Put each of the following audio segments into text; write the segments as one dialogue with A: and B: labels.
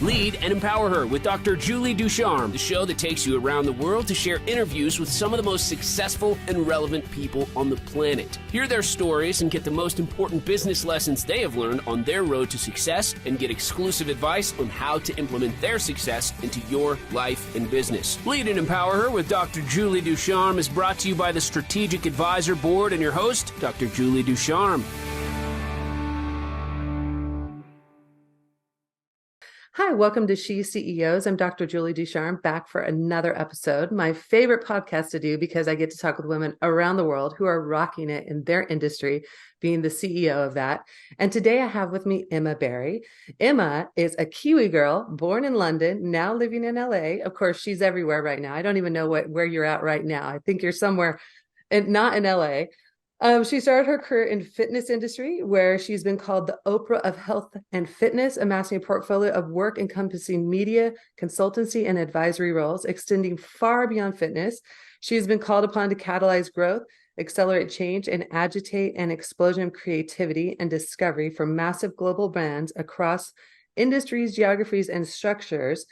A: Lead and Empower Her with Dr. Julie Ducharme, the show that takes you around the world to share interviews with some of the most successful and relevant people on the planet. Hear their stories and get the most important business lessons they have learned on their road to success and get exclusive advice on how to implement their success into your life and business. Lead and Empower Her with Dr. Julie Ducharme is brought to you by the Strategic Advisor Board and your host, Dr. Julie Ducharme.
B: Hi, welcome to She CEOs. I'm Dr. Julie Ducharme, back for another episode. My favorite podcast to do because I get to talk with women around the world who are rocking it in their industry, being the CEO of that. And today I have with me Emmy Barry. Emma is a Kiwi girl, born in London, now living in LA. Of course, she's everywhere right now. I don't even know where you're at right now. I think you're somewhere not in LA. She started her career in fitness industry, where she's been called the Oprah of health and fitness, amassing a portfolio of work encompassing media, consultancy, and advisory roles, extending far beyond fitness. She's been called upon to catalyze growth, accelerate change, and agitate an explosion of creativity and discovery for massive global brands across industries, geographies, and structures.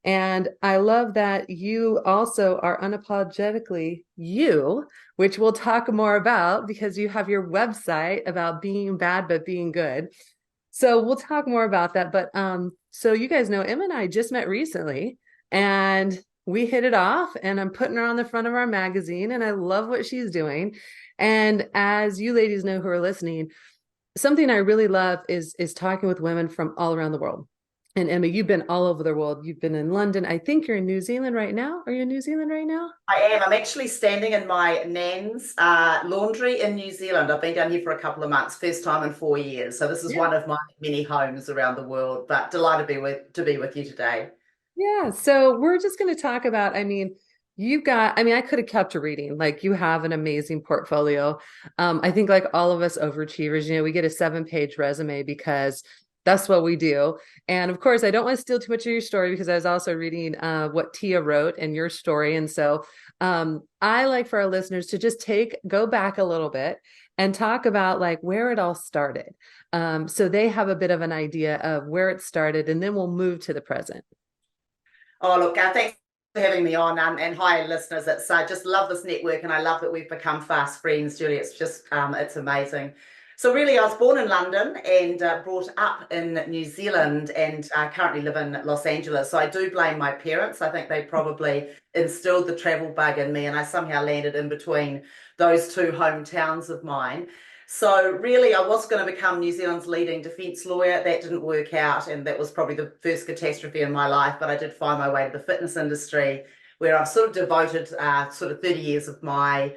B: And I love that you also are unapologetically you, which we'll talk more about because you have your website about being bad but being good. So we'll talk more about that. But so you guys know, Em and I just met recently and we hit it off, and I'm putting her on the front of our magazine and I love what she's doing. And as you ladies know who are listening, something I really love is talking with women from all around the world. And Emmy, you've been all over the world. You've been in London. I think you're in New Zealand right now. Are you in New Zealand right now?
C: I am. I'm actually standing in my nan's laundry in New Zealand. I've been down here for a couple of months, first time in 4 years. So this is one of my many homes around the world, but delighted to be with you today.
B: Yeah. So we're just going to talk about, I could have kept reading. Like, you have an amazing portfolio. I think like all of us overachievers, we get a 7-page resume because that's what we do. And of course, I don't want to steal too much of your story because I was also reading what Tia wrote and your story. And so I like for our listeners to just go back a little bit and talk about like where it all started. So they have a bit of an idea of where it started, and then we'll move to the present.
C: Oh, look, thanks for having me on. And hi, listeners. It's just love this network, and I love that we've become fast friends, Julie. It's just, it's amazing. So really, I was born in London and brought up in New Zealand, and currently live in Los Angeles. So I do blame my parents. I think they probably instilled the travel bug in me, and I somehow landed in between those two hometowns of mine. So really, I was going to become New Zealand's leading defence lawyer. That didn't work out, and that was probably the first catastrophe in my life. But I did find my way to the fitness industry, where I've sort of devoted sort of 30 years of my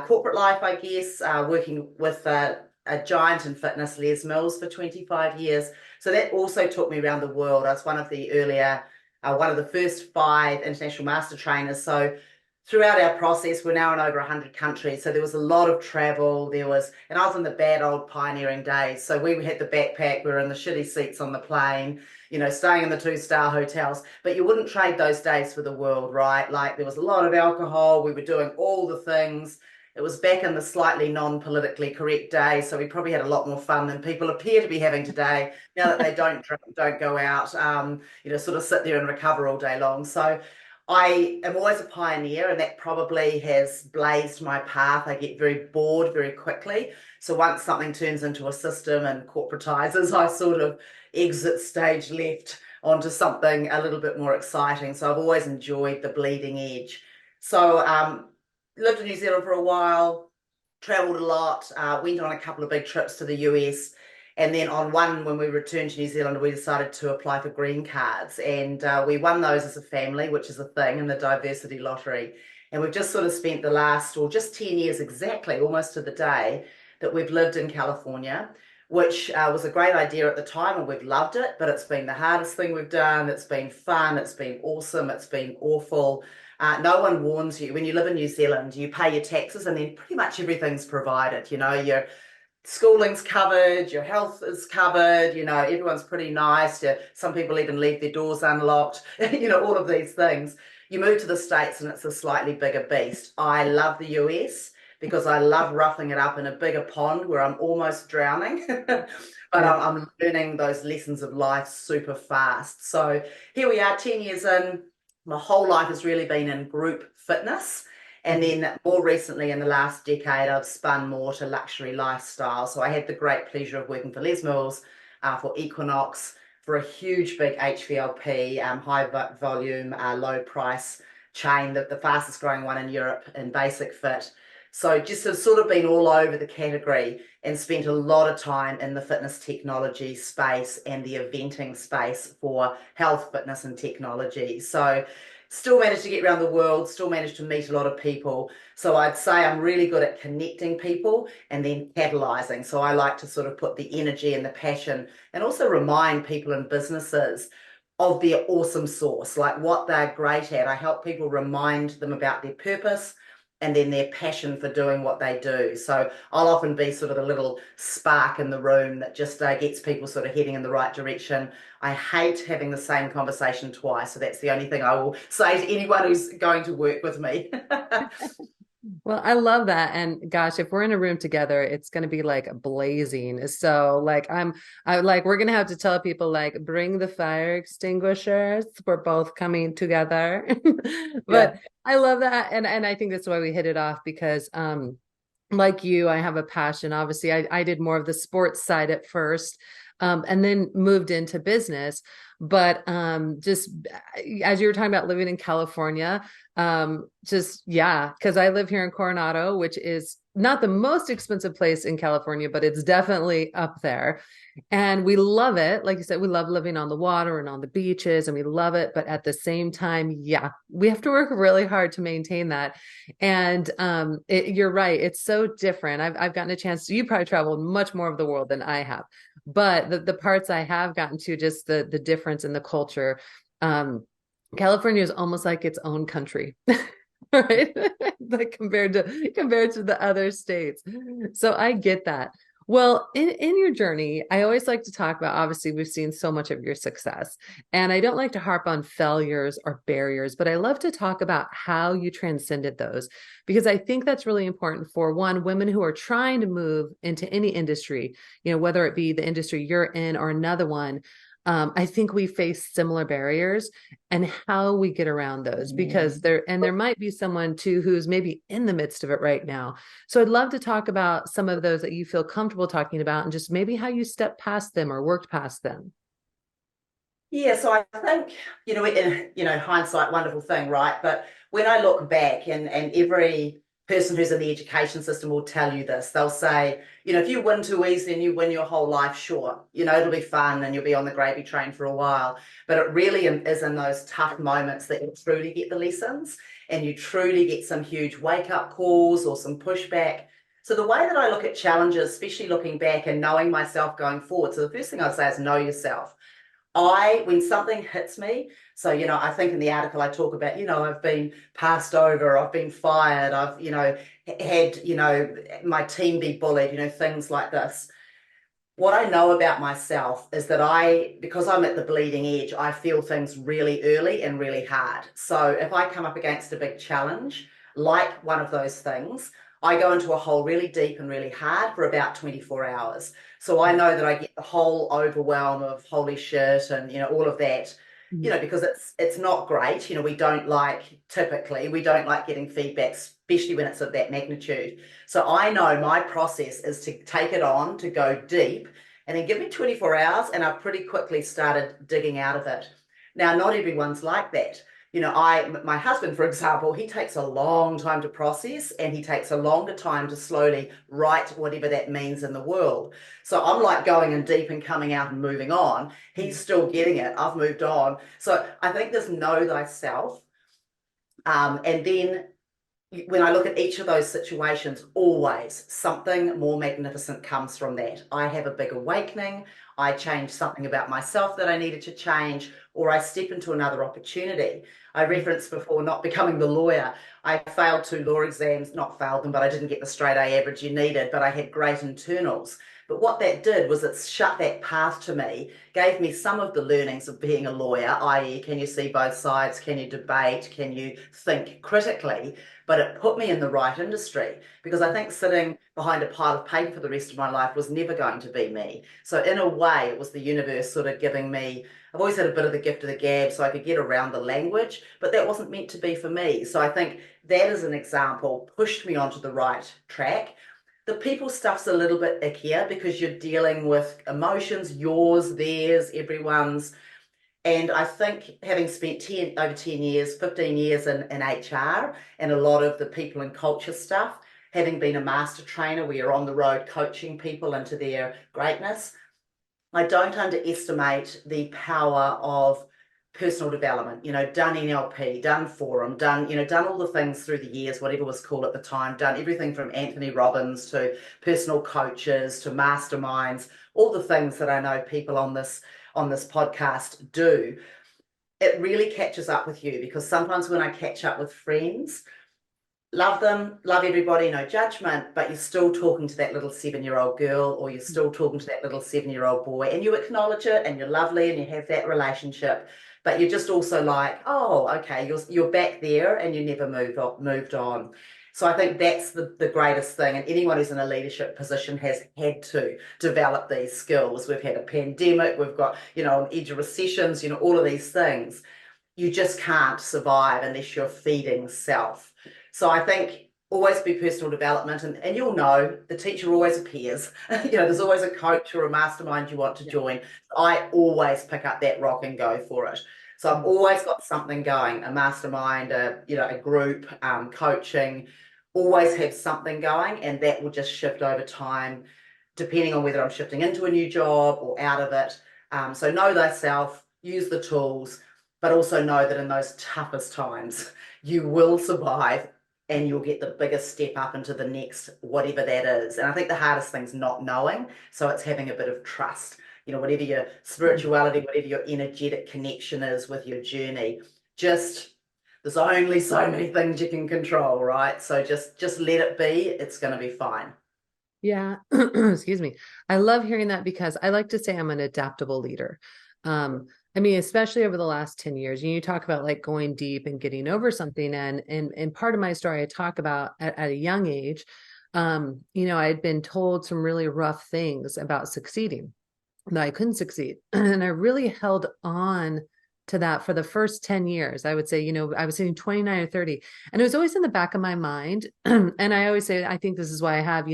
C: corporate life, I guess, working with a giant in fitness, Les Mills, for 25 years. So that also took me around the world. I was one of the first 5 international master trainers. So throughout our process, we're now in over 100 countries. So there was a lot of travel. And I was in the bad old pioneering days. So we had the backpack, we were in the shitty seats on the plane, staying in the 2-star hotels. But you wouldn't trade those days for the world, right? Like, there was a lot of alcohol. We were doing all the things. It was back in the slightly non-politically correct days, so we probably had a lot more fun than people appear to be having today, now that they don't drink, don't go out, sort of sit there and recover all day long. So I am always a pioneer, and that probably has blazed my path. I get very bored very quickly. So once something turns into a system and corporatizes, I sort of exit stage left onto something a little bit more exciting. So I've always enjoyed the bleeding edge. So lived in New Zealand for a while, traveled a lot, went on a couple of big trips to the US. And then on one, when we returned to New Zealand, we decided to apply for green cards. And we won those as a family, which is a thing in the diversity lottery. And we've just sort of spent the last, or just 10 years exactly, almost to the day, that we've lived in California, which was a great idea at the time, and we've loved it. But it's been the hardest thing we've done. It's been fun. It's been awesome. It's been awful. No one warns you. When you live in New Zealand, you pay your taxes and then pretty much everything's provided. Your schooling's covered, your health is covered, everyone's pretty nice. Some people even leave their doors unlocked, all of these things. You move to the States and it's a slightly bigger beast. I love the US because I love roughing it up in a bigger pond where I'm almost drowning. but
B: Yeah.
C: I'm learning those lessons of life super fast. So here we are, 10 years in. My whole life has really been in group fitness. And then more recently, in the last decade, I've spun more to luxury lifestyle. So I had the great pleasure of working for Les Mills, for Equinox, for a huge, big HVLP, high volume, low price chain, the fastest growing one in Europe in basic fit. So just have sort of been all over the category and spent a lot of time in the fitness technology space and the eventing space for health, fitness, and technology. So still managed to get around the world, still managed to meet a lot of people. So I'd say I'm really good at connecting people and then catalyzing. So I like to sort of put the energy and the passion and also remind people in businesses of their awesome source, like what they're great at. I help people remind them about their purpose and then their passion for doing what they do. So I'll often be sort of the little spark in the room that just gets people sort of heading in the right direction. I hate having the same conversation twice. So that's the only thing I will say to anyone who's going to work with me.
B: Well, I love that. And gosh, if we're in a room together, it's going to be like blazing. So we're going to have to tell people like, bring the fire extinguishers. We're both coming together.
C: Yeah.
B: But I love that. And I think that's why we hit it off because, like you, I have a passion. Obviously, I did more of the sports side at first, and then moved into business. But just as you were talking about living in California, because I live here in Coronado, which is not the most expensive place in California, but it's definitely up there. And we love it. Like you said, we love living on the water and on the beaches, and we love it. But at the same time, yeah, we have to work really hard to maintain that. And you're right. It's so different. I've gotten a chance to, you probably traveled much more of the world than I have, but the parts I have gotten to, just the difference in the culture. California is almost like its own country. Right. Like compared to the other states. So I get that. Well, in your journey, I always like to talk about, obviously, we've seen so much of your success, and I don't like to harp on failures or barriers, but I love to talk about how you transcended those, because I think that's really important for women who are trying to move into any industry, whether it be the industry you're in or another one. I think we face similar barriers and how we get around those, because there might be someone too who's maybe in the midst of it right now. So I'd love to talk about some of those that you feel comfortable talking about, and just maybe how you stepped past them or worked past them.
C: Yeah, so I think, hindsight, wonderful thing, right? But when I look back, and every person who's in the education system will tell you this, they'll say, if you win too easy and you win your whole life, sure, it'll be fun and you'll be on the gravy train for a while. But it really is in those tough moments that you truly get the lessons and you truly get some huge wake-up calls or some pushback. So the way that I look at challenges, especially looking back and knowing myself going forward, so the first thing I'd say is know yourself. When something hits me, so, I think in the article I talk about, I've been passed over, I've been fired, I've, had, my team be bullied, things like this. What I know about myself is that because I'm at the bleeding edge, I feel things really early and really hard. So if I come up against a big challenge, like one of those things, I go into a hole really deep and really hard for about 24 hours. So I know that I get the whole overwhelm of holy shit and, all of that, because it's not great. Typically, we don't like getting feedback, especially when it's of that magnitude. So I know my process is to take it on, to go deep, and then give me 24 hours, and I've pretty quickly started digging out of it. Now, not everyone's like that. My husband, for example, he takes a long time to process, and he takes a longer time to slowly write whatever that means in the world. So I'm like going in deep and coming out and moving on. He's still getting it. I've moved on. So I think there's know thyself. And then when I look at each of those situations, always something more magnificent comes from that. I have a big awakening. I change something about myself that I needed to change, or I step into another opportunity. I referenced before not becoming the lawyer. I failed 2 law exams, not failed them, but I didn't get the straight A average you needed, but I had great internals But what that did was it shut that path to me, gave me some of the learnings of being a lawyer, i.e., can you see both sides? Can you debate? Can you think critically? But it put me in the right industry, because I think sitting behind a pile of paper for the rest of my life was never going to be me. So in a way, it was the universe sort of giving me, I've always had a bit of the gift of the gab, so I could get around the language, but that wasn't meant to be for me. So I think that as an example pushed me onto the right track. The people stuff's a little bit ickier because you're dealing with emotions, yours, theirs, everyone's. And I think having spent over 10 years, 15 years in HR and a lot of the people and culture stuff, having been a master trainer where you're on the road coaching people into their greatness, I don't underestimate the power of personal development, done NLP, done forum, done all the things through the years, whatever was cool at the time, done everything from Anthony Robbins to personal coaches to masterminds, all the things that I know people on this podcast do. It really catches up with you, because sometimes when I catch up with friends, love them, love everybody, no judgment, but you're still talking to that little 7-year-old girl, or you're still talking to that little 7-year-old boy, and you acknowledge it and you're lovely and you have that relationship, but you're just also like, oh, okay, you're back there and you never moved on. So I think that's the greatest thing. And anyone who's in a leadership position has had to develop these skills. We've had a pandemic, we've got, an edge of recessions, all of these things. You just can't survive unless you're feeding self. So I think always be personal development, and you'll know the teacher always appears. There's always a coach or a mastermind you want to join. I always pick up that rock and go for it. So I've always got something going, a mastermind, a group, coaching, always have something going, and that will just shift over time, depending on whether I'm shifting into a new job or out of it. So know thyself, use the tools, but also know that in those toughest times, you will survive and you'll get the biggest step up into the next, whatever that is. And I think the hardest thing's not knowing. So it's having a bit of trust, whatever your spirituality, whatever your energetic connection is with your journey, there's only so many things you can control, right? So just let it be. It's going to be fine.
B: Yeah. Excuse me. I love hearing that, because I like to say I'm an adaptable leader. Especially over the last 10 years, you talk about like going deep and getting over something. And part of my story, I talk about at a young age, I had been told some really rough things about succeeding, that I couldn't succeed. And I really held on to that for the first 10 years. I would say, I was saying 29 or 30, and it was always in the back of my mind. And I always say, I think this is why I have,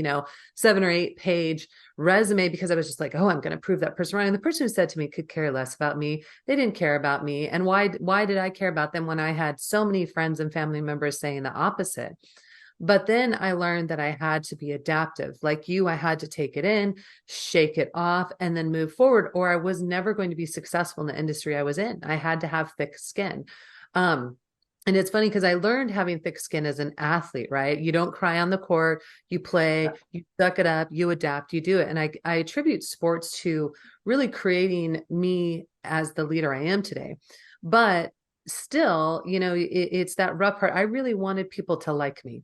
B: 7 or 8 page resume, because I was just like, oh, I'm going to prove that person right. And the person who said to me could care less about me. They didn't care about me. And why did I care about them when I had so many friends and family members saying the opposite? But then I learned that I had to be adaptive. Like you, I had to take it in, shake it off, and then move forward, or I was never going to be successful in the industry I was in. I had to have thick skin. And it's funny because I learned having thick skin as an athlete, right? You don't cry on the court, you play, you suck it up, you adapt, you do it. And I attribute sports to really creating me as the leader I am today. But still, it's that rough part. I really wanted people to like me.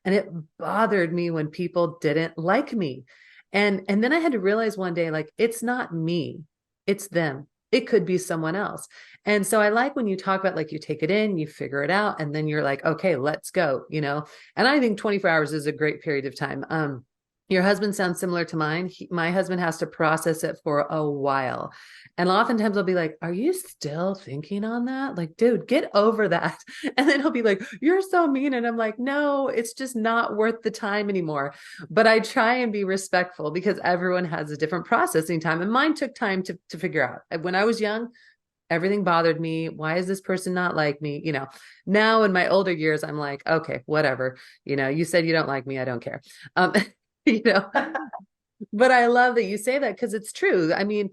B: And it bothered me when people didn't like me. And then I had to realize one day, like, it's not me, it's them. It could be someone else. And so I like when you talk about, like, you take it in, you figure it out, and then you're like, okay, let's go, and I think 24 hours is a great period of time. Your husband sounds similar to mine. My husband has to process it for a while. And oftentimes I'll be like, are you still thinking on that? Like, dude, get over that. And then he'll be like, you're so mean. And I'm like, no, it's just not worth the time anymore. But I try and be respectful, because everyone has a different processing time. And mine took time to figure out. When I was young, everything bothered me. Why is this person not like me? Now in my older years, I'm like, okay, whatever. You said you don't like me. I don't care. But I love that you say that, because it's true. I mean,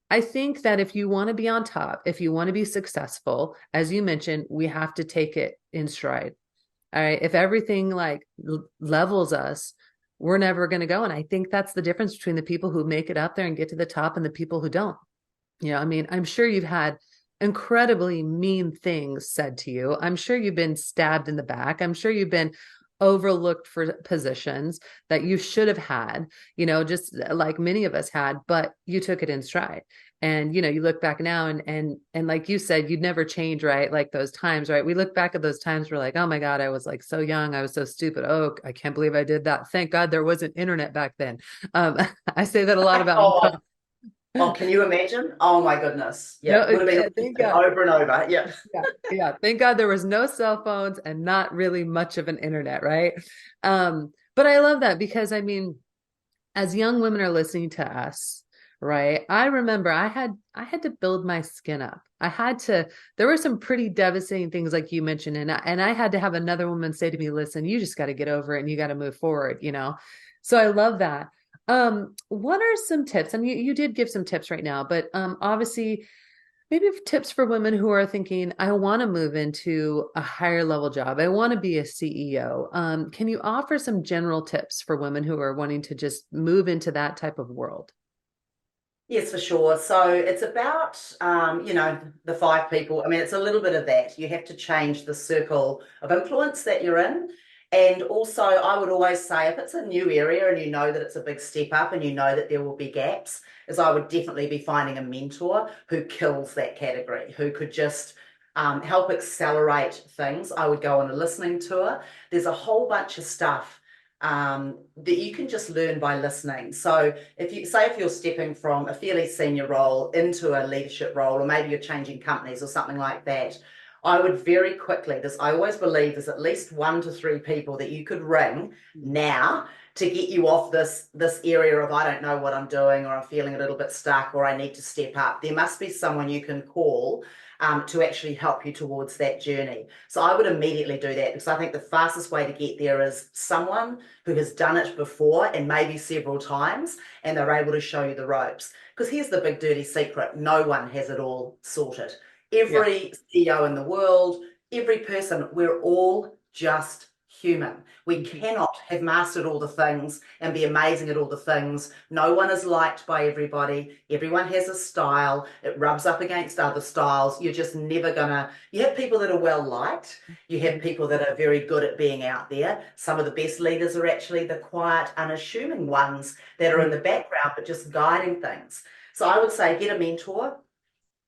B: I think that if you want to be on top, if you want to be successful, as you mentioned, we have to take it in stride. All right. If everything like levels us, we're never going to go. And I think that's the difference between the people who make it up there and get to the top and the people who don't. I'm sure you've had incredibly mean things said to you. I'm sure you've been stabbed in the back. I'm sure you've been overlooked for positions that you should have had, just like many of us had, but you took it in stride. And, you look back now and like you said, you'd never change, right? Like those times, right? We look back at those times, we're like, oh my God, I was like so young. I was so stupid. Oh, I can't believe I did that. Thank God there wasn't internet back then. I say that a lot about
C: Oh, oh, can you imagine? Oh my goodness.
B: no,
C: Yeah, would have been
B: thank
C: listening
B: God.
C: over and over. Yeah.
B: Yeah, yeah. Thank God there was no cell phones and not really much of an internet, right? But I love that because I mean, as young women are listening to us, right? I remember I had to build my skin up. There were some pretty devastating things like you mentioned, and I had to have another woman say to me, listen, you just got to get over it and you got to move forward. So I love that. What are some tips? And you did give some tips right now, but obviously maybe tips for women who are thinking, I want to move into a higher level job. I want to be a CEO. Can you offer some general tips for women who are wanting to just move into that type of world?
C: Yes, for sure. So it's about, the five people. I mean, it's a little bit of that. You have to change the circle of influence that you're in. And also, I would always say if it's a new area and you know that it's a big step up and you know that there will be gaps, is I would definitely be finding a mentor who kills that category, who could just help accelerate things. I would go on a listening tour. There's a whole bunch of stuff that you can just learn by listening. So if you're stepping from a fairly senior role into a leadership role, or maybe you're changing companies or something like that, I would very quickly, I always believe there's at least 1 to 3 people that you could ring now to get you off this area of, I don't know what I'm doing, or I'm feeling a little bit stuck, or I need to step up. There must be someone you can call to actually help you towards that journey. So I would immediately do that, because I think the fastest way to get there is someone who has done it before, and maybe several times, and they're able to show you the ropes. Because here's the big dirty secret: no one has it all sorted. Every CEO in the world, every person, we're all just human. We cannot have mastered all the things and be amazing at all the things. No one is liked by everybody. Everyone has a style. It rubs up against other styles. You're just never gonna, you have people that are well liked. You have people that are very good at being out there. Some of the best leaders are actually the quiet, unassuming ones that are in the background, but just guiding things. So I would say get a mentor,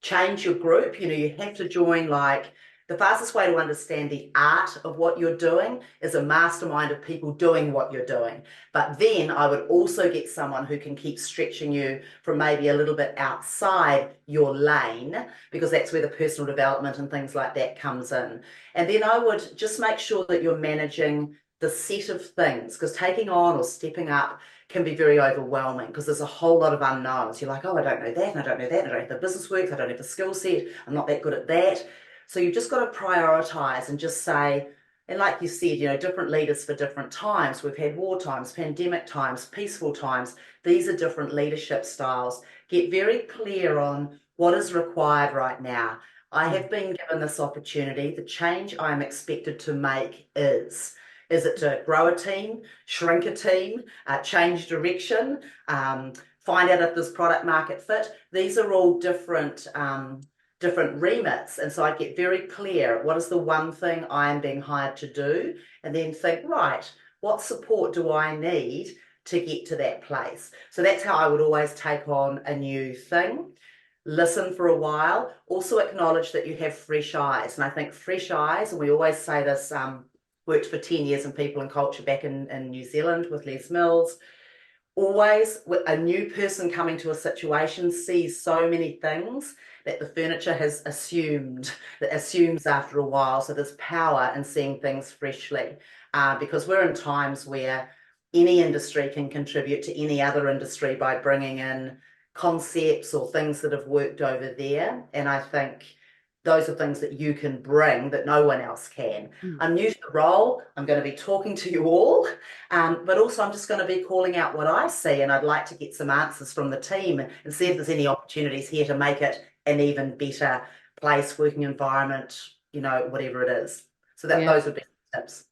C: change your group. You have to join, like, the fastest way to understand the art of what you're doing is a mastermind of people doing what you're doing. But then I would also get someone who can keep stretching you from maybe a little bit outside your lane, because that's where the personal development and things like that comes in. And then I would just make sure that you're managing the set of things, because taking on or stepping up can be very overwhelming, because there's a whole lot of unknowns. You're like, oh, I don't know that, and I don't know that, and I don't have the business works, I don't have the skill set, I'm not that good at that. So you've just got to prioritize and just say, and like you said, different leaders for different times. We've had war times, pandemic times, peaceful times. These are different leadership styles. Get very clear on what is required right now. I have been given this opportunity. The change I'm expected to make is it to grow a team, shrink a team, change direction, find out if there's product market fit? These are all different remits. And so I get very clear, what is the one thing I am being hired to do? And then think, right, what support do I need to get to that place? So that's how I would always take on a new thing. Listen for a while. Also acknowledge that you have fresh eyes. And I think fresh eyes, and we always say this, worked for 10 years in people and culture back in New Zealand with Les Mills. Always, with a new person coming to a situation, sees so many things that the furniture has assumes after a while. So there's power in seeing things freshly, because we're in times where any industry can contribute to any other industry by bringing in concepts or things that have worked over there. And I think those are things that you can bring that no one else can. I'm new to the role. I'm going to be talking to you all, but also I'm just going to be calling out what I see, and I'd like to get some answers from the team and see if there's any opportunities here to make it an even better place, working environment, whatever it is. So those would be tips.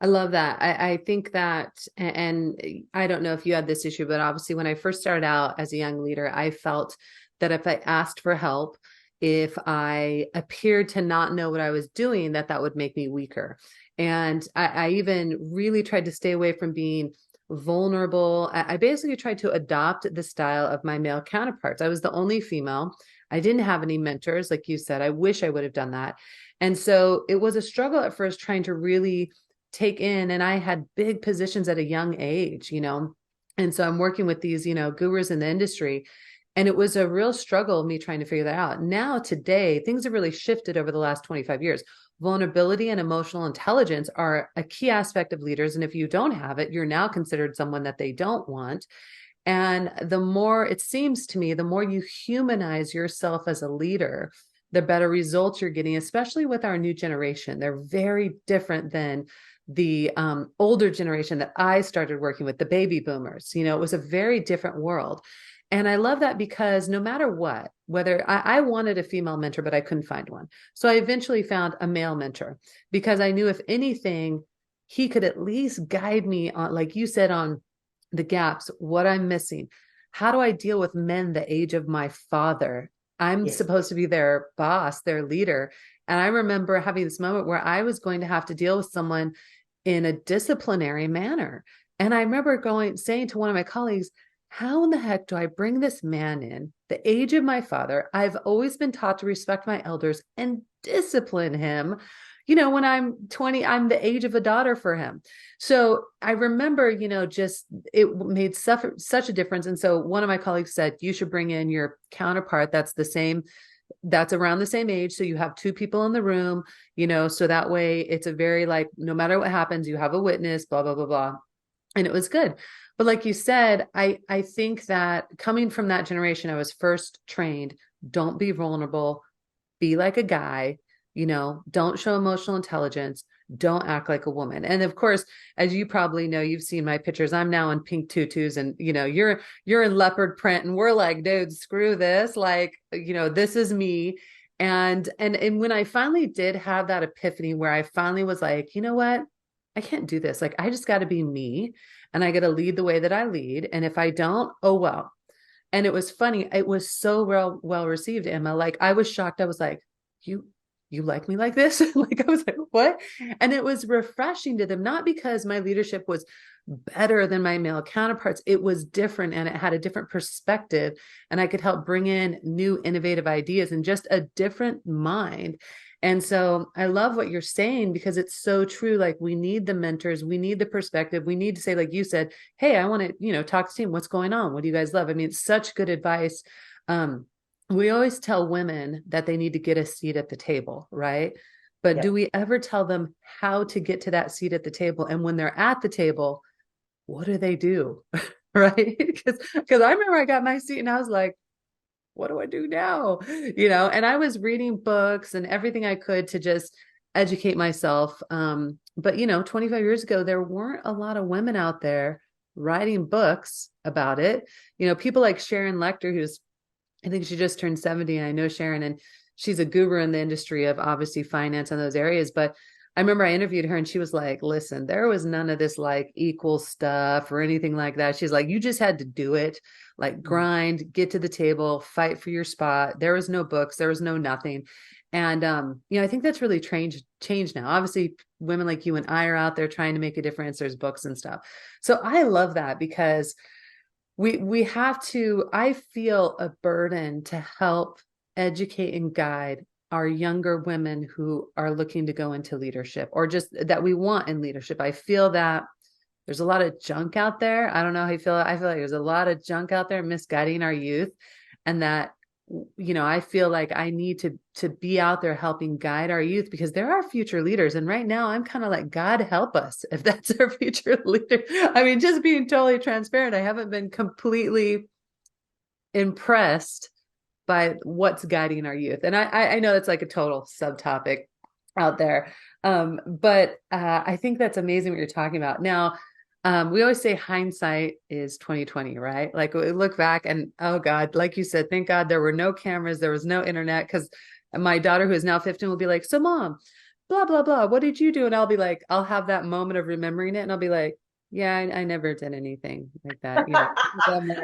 B: I love that. I think that, and I don't know if you had this issue, but obviously when I first started out as a young leader, I felt that if I asked for help, if I appeared to not know what I was doing, that would make me weaker. And I even really tried to stay away from being vulnerable. I basically tried to adopt the style of my male counterparts. I was the only female. I didn't have any mentors, like you said. I wish I would have done that. And so it was a struggle at first trying to really take in, and I had big positions at a young age, and so I'm working with these, gurus in the industry. And it was a real struggle, me trying to figure that out. Now, today, things have really shifted over the last 25 years. Vulnerability and emotional intelligence are a key aspect of leaders. And if you don't have it, you're now considered someone that they don't want. And the more, it seems to me, the more you humanize yourself as a leader, the better results you're getting, especially with our new generation. They're very different than the older generation that I started working with, the baby boomers. It was a very different world. And I love that because no matter what, whether I wanted a female mentor, but I couldn't find one. So I eventually found a male mentor because I knew if anything, he could at least guide me on, like you said, on the gaps, what I'm missing. How do I deal with men the age of my father? I'm supposed to be their boss, their leader. And I remember having this moment where I was going to have to deal with someone in a disciplinary manner. And I remember saying to one of my colleagues, how in the heck do I bring this man in, the age of my father? I've always been taught to respect my elders and discipline him. When I'm 20, I'm the age of a daughter for him. So I remember, just it made such a difference. And so one of my colleagues said, you should bring in your counterpart that's around the same age. So you have two people in the room, so that way it's a very no matter what happens, you have a witness, blah, blah, blah, blah. And it was good. But like you said, I think that coming from that generation, I was first trained, don't be vulnerable, be like a guy, don't show emotional intelligence, don't act like a woman. And of course, as you probably know, you've seen my pictures. I'm now in pink tutus and, you're in leopard print and we're like, dude, screw this. This is me. And when I finally did have that epiphany where I finally was like, you know what? I can't do this. I just got to be me and I got to lead the way that I lead. And if I don't, oh, well. And it was funny. It was so well received, Emma. I was shocked. I was like, you like me like this? I was like, what? And it was refreshing to them, not because my leadership was better than my male counterparts. It was different and it had a different perspective and I could help bring in new innovative ideas and just a different mind. And so I love what you're saying because it's so true. We need the mentors, we need the perspective. We need to say, like you said, hey, I want to, talk to team. What's going on? What do you guys love? I mean, it's such good advice. We always tell women that they need to get a seat at the table, right? But do we ever tell them how to get to that seat at the table? And when they're at the table, what do they do? Right? Because I remember I got my seat and I was like, what do I do now? And I was reading books and everything I could to just educate myself. But 25 years ago, there weren't a lot of women out there writing books about it. People like Sharon Lecter, I think she just turned 70. And I know Sharon, and she's a guru in the industry of obviously finance and those areas. But I remember I interviewed her and she was like, listen, there was none of this equal stuff or anything like that. She's like, you just had to do it, grind, get to the table, fight for your spot. There was no books. There was no nothing. And, I think that's really changed now. Obviously, women like you and I are out there trying to make a difference. There's books and stuff. So I love that because we have to, I feel a burden to help educate and guide our younger women who are looking to go into leadership or just that we want in leadership. I feel that there's a lot of junk out there. I don't know how you feel. I feel like there's a lot of junk out there misguiding our youth, and that, I feel like I need to be out there helping guide our youth because they're our future leaders. And right now I'm kind of like, God help us if that's our future leader. I mean, just being totally transparent, I haven't been completely impressed by what's guiding our youth. And I know it's a total subtopic out there. But I think that's amazing what you're talking about. Now, we always say hindsight is 2020, right? We look back and, oh God, like you said, thank God there were no cameras, there was no internet, because my daughter, who is now 15, will be like, so mom, blah, blah, blah, what did you do? And I'll be like, I'll have that moment of remembering it. And I'll be like, yeah, I never did anything like that.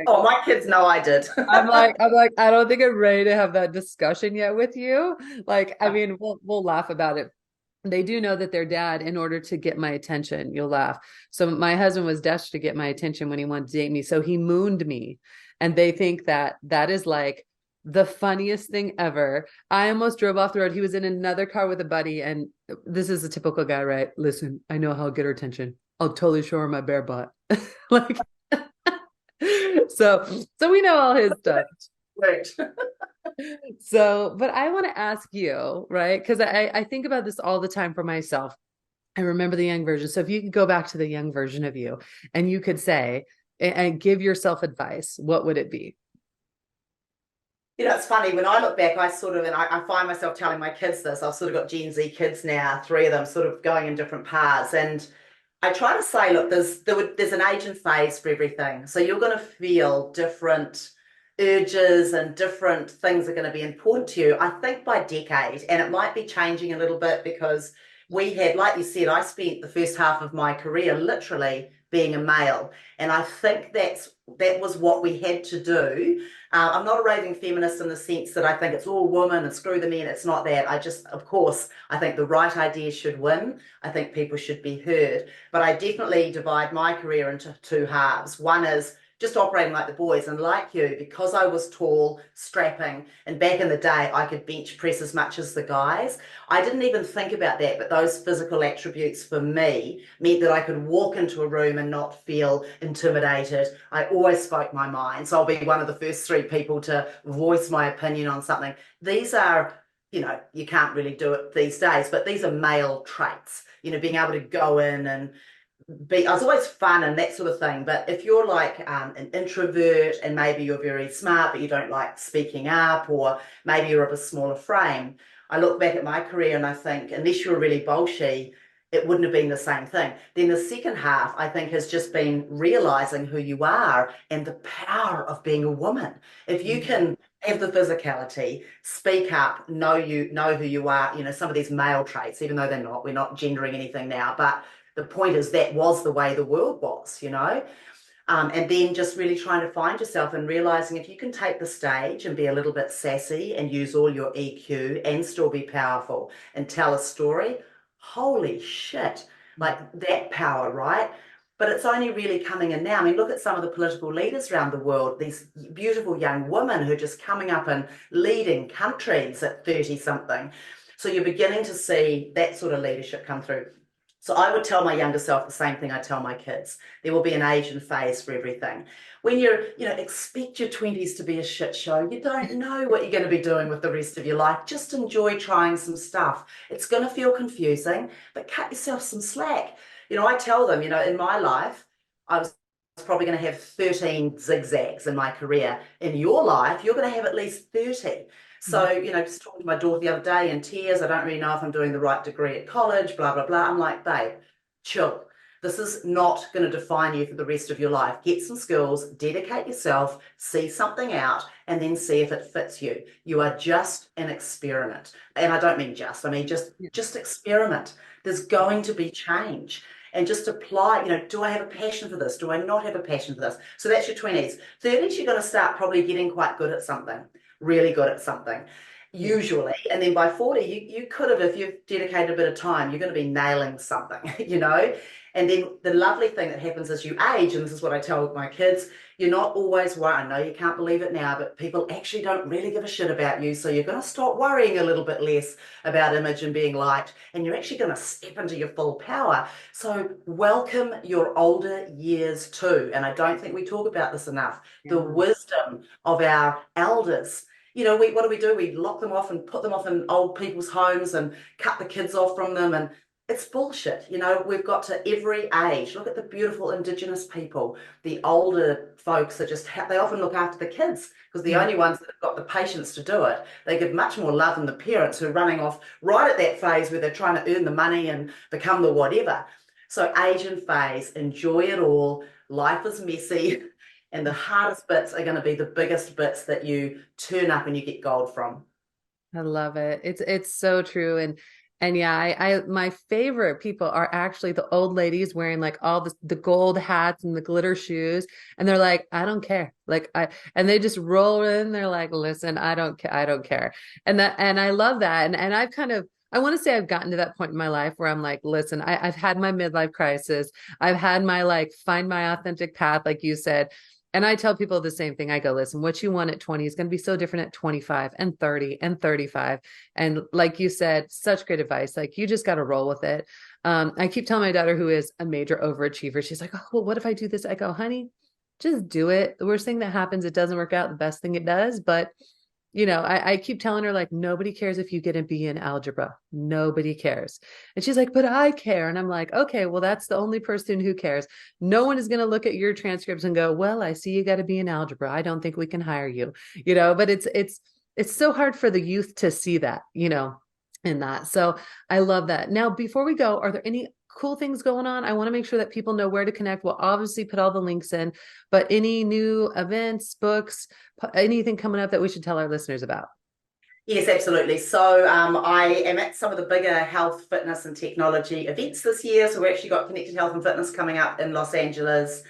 C: Oh, my kids know I did.
B: I'm like, I don't think I'm ready to have that discussion yet with you. I mean, we'll laugh about it they do know that their dad, in order to get my attention, you'll laugh. So my husband was desperate to get my attention when he wanted to date me. So he mooned me. And they think that that is like the funniest thing ever. I almost drove off the road. He was in another car with a buddy. And this is a typical guy, right? Listen, I know how to get her attention. I'll totally show her my bare butt. Like, so we know all his stuff.
C: Right.
B: So, but I want to ask you, right? Because I think about this all the time for myself. I remember the young version. So if you could go back to the young version of you and you could say and give yourself advice, what would it be?
C: You know, it's funny, when I look back, I sort of, and I find myself telling my kids this, I've sort of got Gen Z kids now, 3 of them sort of going in different paths. And I try to say, look, there's an age and phase for everything. So you're going to feel different urges and different things are going to be important to you, I think, by decade. And it might be changing a little bit because we had, like you said, I spent the first half of my career literally being a male. And I think that was what we had to do. I'm not a raving feminist in the sense that I think it's all women and screw the men. It's not that. I just, of course, I think the right ideas should win. I think people should be heard. But I definitely divide my career into 2 halves. One is just operating like the boys, and like you, because I was tall, strapping, and back in the day I could bench press as much as the guys. I didn't even think about that, but those physical attributes for me meant that I could walk into a room and not feel intimidated. I always spoke my mind, so I'll be one of the first 3 people to voice my opinion on something. These are, you know, you can't really do it these days, but these are male traits, you know, being able to go in and I was always fun and that sort of thing. But if you're like an introvert and maybe you're very smart but you don't like speaking up, or maybe you're of a smaller frame, I look back at my career and I think unless you're really bolshy, it wouldn't have been the same thing. Then the second half, I think, has just been realizing who you are and the power of being a woman. If you can have the physicality, speak up, know who you are, you know, some of these male traits, even though we're not gendering anything now, but the point is that was the way the world was, you know. And then just really trying to find yourself and realizing if you can take the stage and be a little bit sassy and use all your EQ and still be powerful and tell a story, holy shit, like that power, right? But it's only really coming in now. I mean, look at some of the political leaders around the world, these beautiful young women who are just coming up and leading countries at 30 something. So you're beginning to see that sort of leadership come through. So I would tell my younger self the same thing I tell my kids. There will be an age and phase for everything. When expect your 20s to be a shit show. You don't know what you're going to be doing with the rest of your life. Just enjoy trying some stuff. It's going to feel confusing, but cut yourself some slack. You know, I tell them, you know, in my life, I was probably going to have 13 zigzags in my career. In your life, you're going to have at least 30. So, you know, just talking to my daughter the other day in tears, I don't really know if I'm doing the right degree at college, blah, blah, blah. I'm like, babe, chill. This is not going to define you for the rest of your life. Get some skills, dedicate yourself, see something out, and then see if it fits you. You are just an experiment. And I don't mean just, I mean just experiment. There's going to be change. And just apply, you know, do I have a passion for this? Do I not have a passion for this? So that's your 20s. 30s, you're going to start probably getting quite good at something. Really good at something, usually. And then by 40, you could have, if you've dedicated a bit of time, you're going to be nailing something, you know. And then the lovely thing that happens as you age, and this is what I tell my kids, you're not always worried. I know you can't believe it now, but people actually don't really give a shit about you. So you're going to stop worrying a little bit less about image and being liked, and you're actually going to step into your full power. So welcome your older years too. And I don't think we talk about this enough. The wisdom of our elders. You know, what do? We lock them off and put them off in old people's homes and cut the kids off from them. And it's bullshit. You know, we've got to every age. Look at the beautiful Indigenous people. The older folks are just, they often look after the kids because the only ones that have got the patience to do it. They give much more love than the parents who are running off right at that phase where they're trying to earn the money and become the whatever. So age and phase, enjoy it all. Life is messy. And the hardest bits are going to be the biggest bits that you turn up and you get gold from.
B: I love it. It's so true. And yeah, I my favorite people are actually the old ladies wearing like all the gold hats and the glitter shoes. And they're like, I don't care. And they just roll in. They're like, listen, I don't care. And I love that. And I've kind of I want to say I've gotten to that point in my life where I'm like, listen, I've had my midlife crisis. I've had my like, find my authentic path, like you said. And I tell people the same thing. I go, listen, what you want at 20 is going to be so different at 25 and 30 and 35. And like you said, such great advice. Like you just got to roll with it. I keep telling my daughter, who is a major overachiever, she's like, oh, well, what if I do this? I go, honey, just do it. The worst thing that happens, it doesn't work out. The best thing it does. But, you know, I keep telling her, like, nobody cares if you get a B in algebra. Nobody cares. And she's like, but I care. And I'm like, okay, well, that's the only person who cares. No one is going to look at your transcripts and go, well, I see you got to be in algebra. I don't think we can hire you, you know, but it's so hard for the youth to see that, you know, in that. So I love that. Now, before we go, are there any cool things going on? I want to make sure that people know where to connect. We'll obviously put all the links in, but any new events, books, anything coming up that we should tell our listeners about?
C: Yes, absolutely. So I am at some of the bigger health, fitness and technology events this year. So we actually got Connected Health and Fitness coming up in Los Angeles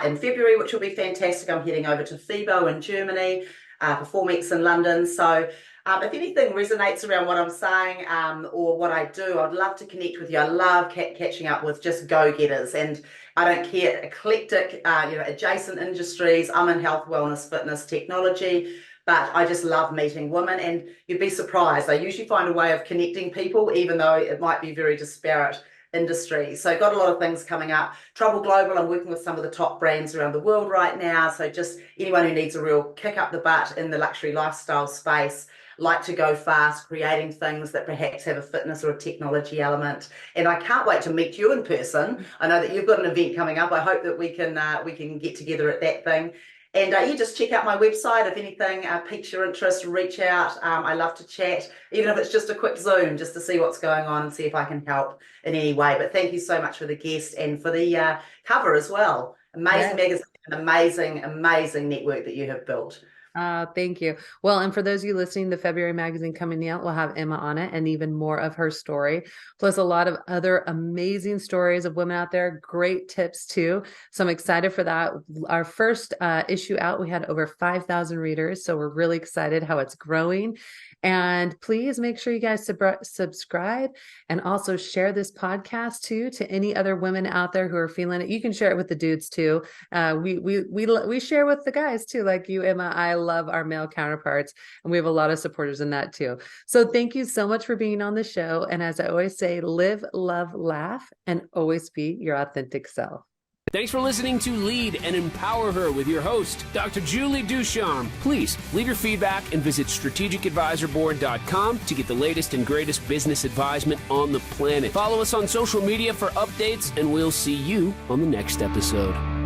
C: in February, which will be fantastic. I'm heading over to FIBO in Germany, Performex in London. So if anything resonates around what I'm saying or what I do, I'd love to connect with you. I love catching up with just go-getters, and I don't care, eclectic, adjacent industries. I'm in health, wellness, fitness, technology, but I just love meeting women, and you'd be surprised. I usually find a way of connecting people, even though it might be very disparate industry. So got a lot of things coming up. Trouble Global, I'm working with some of the top brands around the world right now. So just anyone who needs a real kick up the butt in the luxury lifestyle space, like to go fast, creating things that perhaps have a fitness or a technology element. And I can't wait to meet you in person. I know that you've got an event coming up. I hope that we can get together at that thing. And you just check out my website. If anything piques your interest, reach out. I love to chat, even if it's just a quick Zoom, just to see what's going on and see if I can help in any way. But thank you so much for the guest and for the cover as well. Amazing magazine, an amazing network that you have built.
B: Thank you. Well, and for those of you listening, the February magazine coming out will have Emma on it and even more of her story, plus a lot of other amazing stories of women out there, great tips too. So I'm excited for that. Our first issue out, we had over 5,000 readers. So we're really excited how it's growing. And please make sure you guys subscribe and also share this podcast too to any other women out there who are feeling it. You can share it with the dudes too. We share with the guys too, like you, Emma. I love our male counterparts, and we have a lot of supporters in that too. So thank you so much for being on the show. And as I always say, live, love, laugh, and always be your authentic self.
A: Thanks for listening to Lead and Empower Her with your host, Dr. Julie Ducharme. Please leave your feedback and visit strategicadvisorboard.com to get the latest and greatest business advisement on the planet. Follow us on social media for updates, and we'll see you on the next episode.